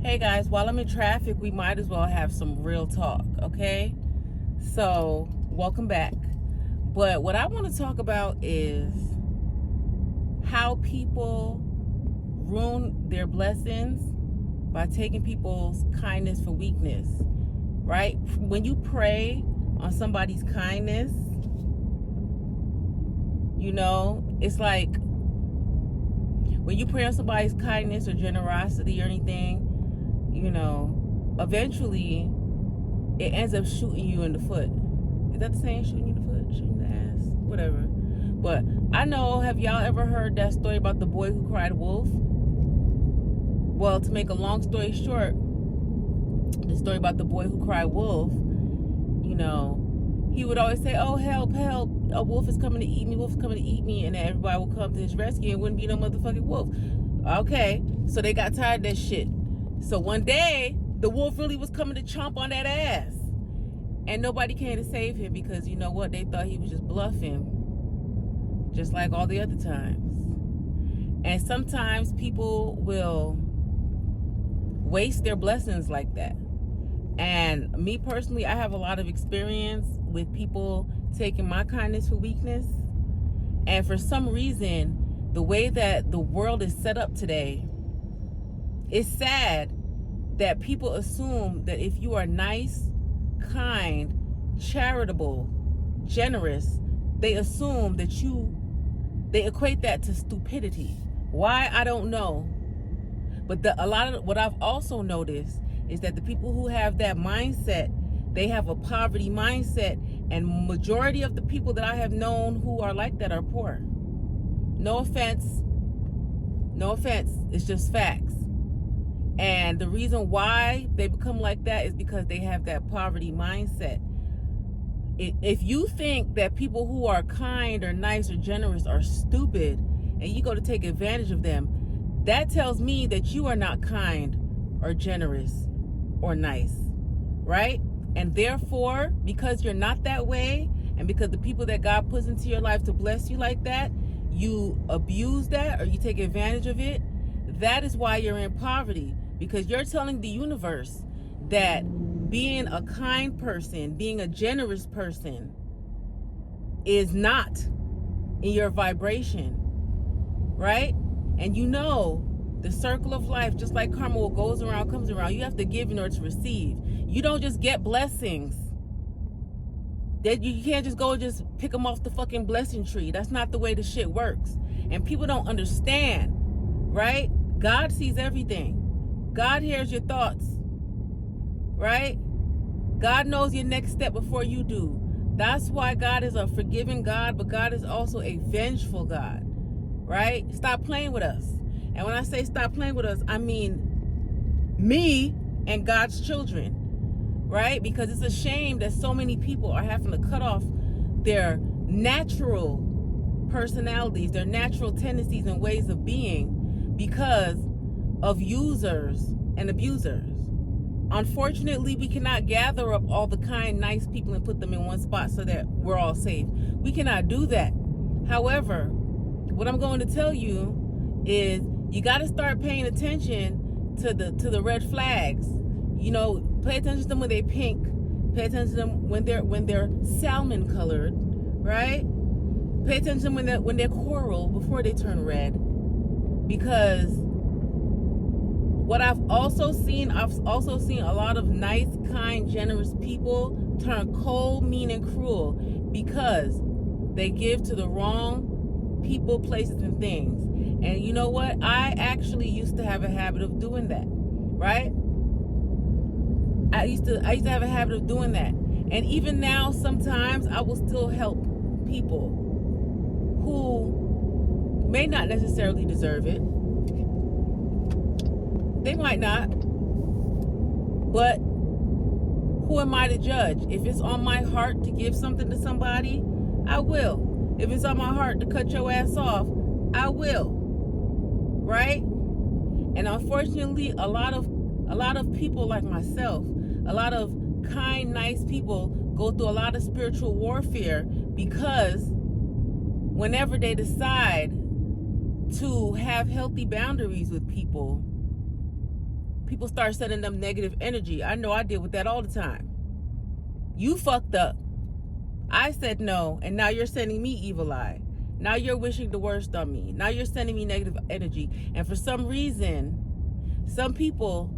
Hey guys, while I'm in traffic, we might as well have some real talk, okay? So, welcome back. But what I want to talk about is how people ruin their blessings by taking people's kindness for weakness, right? When you prey on somebody's kindness, it's like when you pray on somebody's kindness or generosity or anything, eventually it ends up shooting you in the foot. Is that the saying? Shooting you in the foot? Shooting the ass? Whatever. But I know, have y'all ever heard that story about the boy who cried wolf? Well, to make a long story short, the story about the boy who cried wolf, he would always say, oh, help, help, a wolf is coming to eat me, wolf is coming to eat me, and then everybody would come to his rescue and wouldn't be no motherfucking wolf. Okay, so they got tired of that shit. So one day, the wolf really was coming to chomp on that ass. And nobody came to save him because, you know what, they thought he was just bluffing, just like all the other times. And sometimes people will waste their blessings like that. And me personally, I have a lot of experience with people taking my kindness for weakness. And for some reason, the way that the world is set up today, it's sad that people assume that if you are nice, kind, charitable, generous, they assume that they equate that to stupidity. Why? I don't know. But a lot of what I've also noticed is that the people who have that mindset, they have a poverty mindset, and majority of the people that I have known who are like that are poor. No offense, it's just facts. And the reason why they become like that is because they have that poverty mindset. If you think that people who are kind or nice or generous are stupid and you go to take advantage of them, that tells me that you are not kind or generous or nice, right? And therefore, because you're not that way, and because the people that God puts into your life to bless you like that, you abuse that or you take advantage of it, that is why you're in poverty. Because you're telling the universe that being a kind person, being a generous person is not in your vibration, right? And the circle of life, just like karma, what goes around comes around. You have to give in order to receive. You don't just get blessings. That you can't just go and just pick them off the fucking blessing tree. That's not the way the shit works. And people don't understand, right? God sees everything. God hears your thoughts, right? God knows your next step before you do. That's why God is a forgiving God, but God is also a vengeful God, right? Stop playing with us. And when I say stop playing with us, I mean me and God's children, right? Because it's a shame that so many people are having to cut off their natural personalities, their natural tendencies and ways of being because of users and abusers. Unfortunately, we cannot gather up all the kind, nice people and put them in one spot so that we're all safe. We cannot do that. However, what I'm going to tell you is you got to start paying attention to the red flags. Pay attention to them when they're pink. Pay attention to them when they're salmon colored, right? Pay attention to them when they're coral before they turn red. Because what I've also seen a lot of nice, kind, generous people turn cold, mean, and cruel because they give to the wrong people, places, and things. And you know what? I actually used to have a habit of doing that, right? I used to have a habit of doing that. And even now, sometimes I will still help people who may not necessarily deserve it. They might not, but who am I to judge? If it's on my heart to give something to somebody, I will. If it's on my heart to cut your ass off, I will, right? And unfortunately, a lot of people like myself, a lot of kind, nice people go through a lot of spiritual warfare because whenever they decide to have healthy boundaries with people, people start sending them negative energy. I know I deal with that all the time. You fucked up. I said no, and now you're sending me evil eye. Now you're wishing the worst on me. Now you're sending me negative energy. And for some reason, some people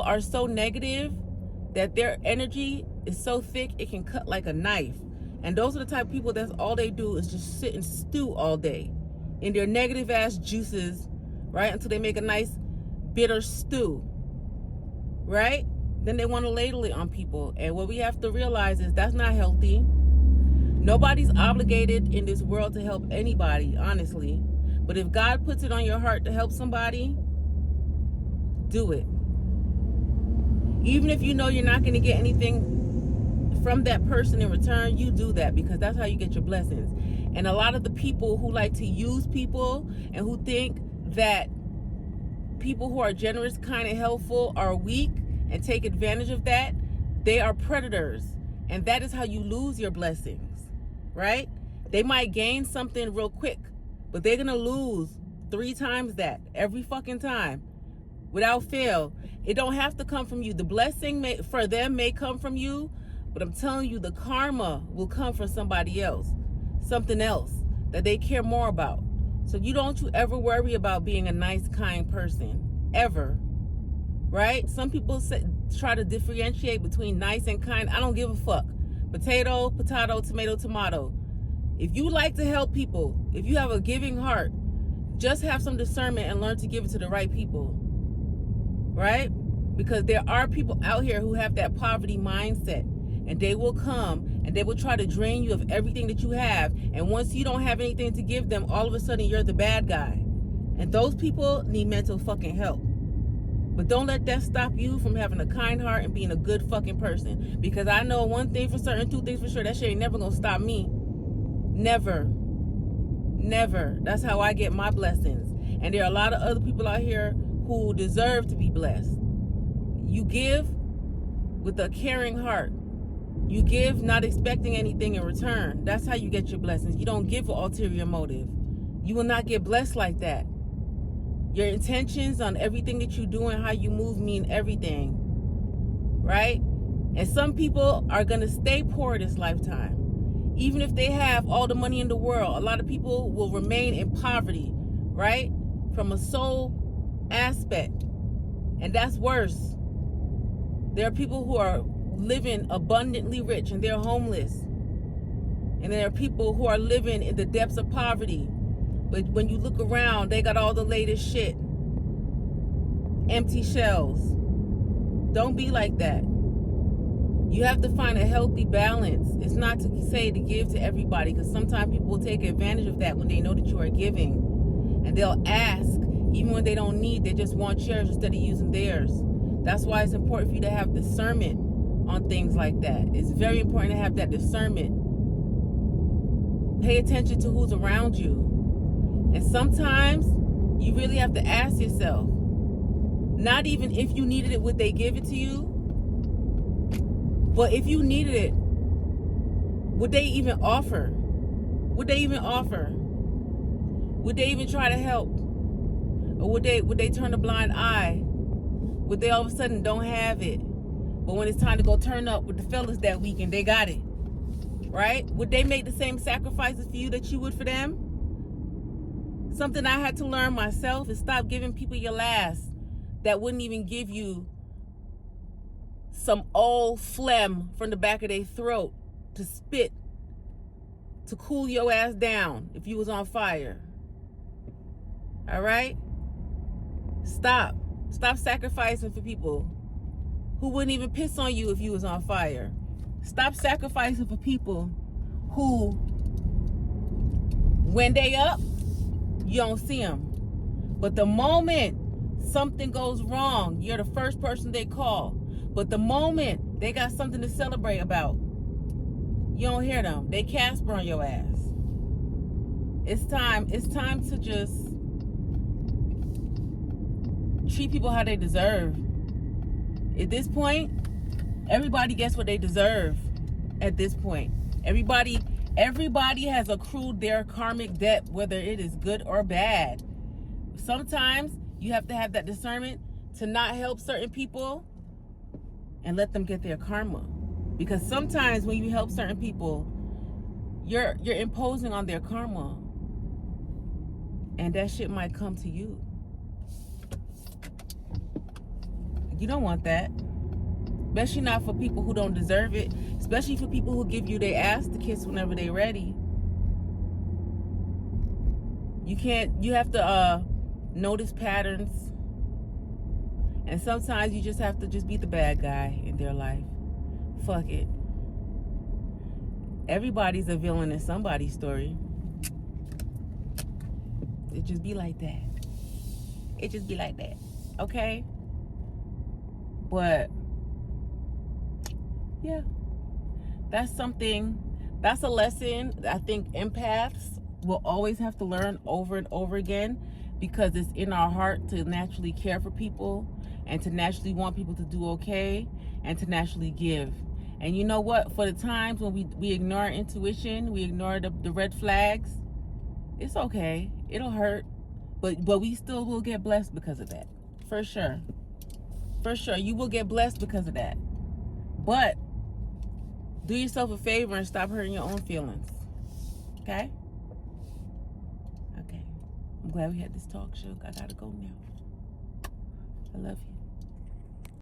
are so negative that their energy is so thick it can cut like a knife. And those are the type of people that's all they do is just sit and stew all day in their negative ass juices, right? Until they make a nice bitter stew, right? Then they want to ladle it on people. And what we have to realize is that's not healthy. Nobody's obligated in this world to help anybody, honestly. But if God puts it on your heart to help somebody, do it. Even if you know you're not going to get anything from that person in return, you do that, because that's how you get your blessings. And a lot of the people who like to use people and who think that people who are generous, kind, and helpful are weak and take advantage of that, they are predators. And that is how you lose your blessings. Right? They might gain something real quick, but they're gonna lose 3 times that every fucking time without fail. It don't have to come from you. The blessing for them may come from you, but I'm telling you, the karma will come from somebody else, something else that they care more about. So you ever worry about being a nice, kind person, ever. Right? Some people try to differentiate between nice and kind. I don't give a fuck. Potato, potato, tomato, tomato. If you like to help people, if you have a giving heart, just have some discernment and learn to give it to the right people. Right? Because there are people out here who have that poverty mindset, and they will come and they will try to drain you of everything that you have. And once you don't have anything to give them, all of a sudden you're the bad guy. And those people need mental fucking help. But don't let that stop you from having a kind heart and being a good fucking person. Because I know one thing for certain, 2 things for sure. That shit ain't never gonna stop me. Never. Never. That's how I get my blessings. And there are a lot of other people out here who deserve to be blessed. You give with a caring heart. You give not expecting anything in return. That's how you get your blessings. You don't give with ulterior motive. You will not get blessed like that. Your intentions on everything that you do and how you move mean everything, right? And some people are going to stay poor this lifetime. Even if they have all the money in the world, a lot of people will remain in poverty, right? From a soul aspect. And that's worse. There are people who are living abundantly rich and they're homeless. And there are people who are living in the depths of poverty. But when you look around, they got all the latest shit. Empty shells. Don't be like that. You have to find a healthy balance. It's not to say to give to everybody, because sometimes people will take advantage of that when they know that you are giving. And they'll ask, even when they don't need, they just want yours instead of using theirs. That's why it's important for you to have discernment on things like that. It's very important to have that discernment. Pay attention to who's around you. And sometimes you really have to ask yourself, not even if you needed it, would they give it to you? But if you needed it, would they even offer? Would they even offer? Would they even try to help? Or would they turn a blind eye? Would they all of a sudden don't have it? But when it's time to go turn up with the fellas that weekend, they got it. Right? Would they make the same sacrifices for you that you would for them? Something I had to learn myself is stop giving people your last that wouldn't even give you some old phlegm from the back of their throat to spit to cool your ass down if you was on fire. All right? Stop sacrificing for people who wouldn't even piss on you if you was on fire. Stop sacrificing for people who, when they up, you don't see them. But the moment something goes wrong, you're the first person they call. But the moment they got something to celebrate about, you don't hear them. They Casper on your ass. It's time to just treat people how they deserve. At this point, everybody gets what they deserve. At this point, everybody has accrued their karmic debt, whether it is good or bad. Sometimes you have to have that discernment to not help certain people and let them get their karma. Because sometimes when you help certain people, you're imposing on their karma, and that shit might come to you. You don't want that. Especially not for people who don't deserve it. Especially for people who give you their ass to kiss whenever they're ready. You have to notice patterns. And sometimes you just have to just be the bad guy in their life. Fuck it. Everybody's a villain in somebody's story. It just be like that. It just be like that. Okay? But yeah. That's a lesson I think empaths will always have to learn over and over again, because it's in our heart to naturally care for people and to naturally want people to do okay and to naturally give. And you know what? For the times when we ignore our intuition, we ignore the red flags, it's okay. It'll hurt. But we still will get blessed because of that. For sure. For sure. You will get blessed because of that. But do yourself a favor and stop hurting your own feelings. Okay? Okay. I'm glad we had this talk, Shug. I gotta go now. I love you.